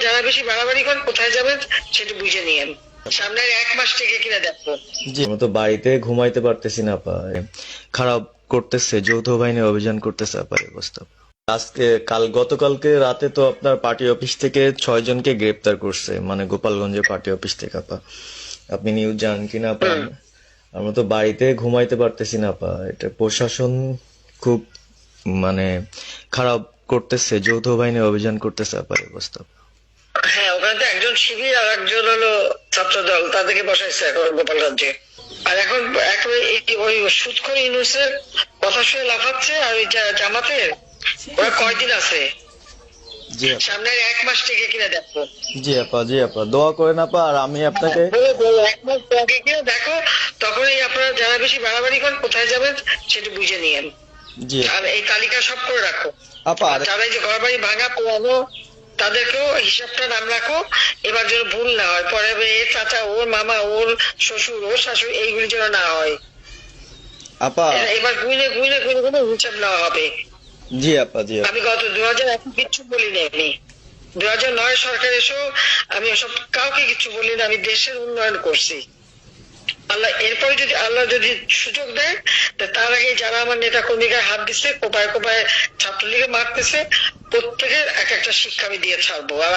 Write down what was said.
যারা বেশি বাড়াবাড়ি করেন কোথায় যাবেন সেটা বুঝে নিয়েন। সামনের 1 মাস থেকে কিনা দেখো। জি, আমি তো বাড়িতে ঘুমাইতে পারতেছি না আপা। খারাপ করতেছে, যৌথ বাহিনী অভিযান করতেছে আপা, এই অবস্থা। গতকালকে রাতে তো আপনার পার্টি অফিস থেকে 6 জনকে গ্রেপ্তার করছে, মানে গোপালগঞ্জের পার্টি অফিস থেকে আপা। আপনি নিউজ জানেন কিনা আপা? আমরা তো বাড়িতে ঘুমাইতে পারতেছি না আপা। এটা প্রশাসন খুব মানে খারাপ করতেছে, যৌথ বাহিনী অভিযান করতেছে আপা, এই অবস্থা। হ্যাঁ, ওখানে তো একজন শিবির আর একজন হলো ছাত্র দল, তাদেরকে বসাইছে এখন গোপালগঞ্জে। আর এখন একেবারে ওই সুদখোর ইউনূসের কথা শুনে লাফাচ্ছে। আর ওই জামাতের ওরা কয়দিন আছে, জি আপা। সামনের 1 মাস থেকে কিনা দেখো। জি আপা, দোয়া করেন আপা। আর আমি আপনাকে 1 মাস থেকে কিনা দেখো, তখনই আপনারা যারা বেশি বাড়াবাড়ি করেন কোথায় যাবেন সেটা বুঝে নিয়েন। জি আর এই তালিকা সব করে রাখো। আপা। আর যারা এই যে ঘর বাড়ি ভাঙা পোড়ানো তাদেরকেও হিসাবটা নাম রাখো, এবার যেন ভুল না হয়। পরে এর চাচা, ওর মামা, ওর শ্বশুর, ওর শাশুড়ি, এইগুলি যেন না হয়। আপা। এবার গুইনে গুইনে গুইনে গুইনে হিসাব নেওয়া হবে। জি আপা। আমি গত 2001 কিচ্ছু বলিনি। আমি 2009 সরকার এসেও আমি সব কাউকে কিছু বলিনি। আমি দেশের উন্নয়ন করছি। এরপরে যদি আল্লাহ যদি সুযোগ দেয়, তার আগে যারা আমার নেতা কর্মীকে হাত দিচ্ছে, কোপায় কোপায় ছাত্রলীগে মারতেছে, প্রত্যেকের এক একটা শিক্ষা আমি দিয়ে ছাড়বো। আর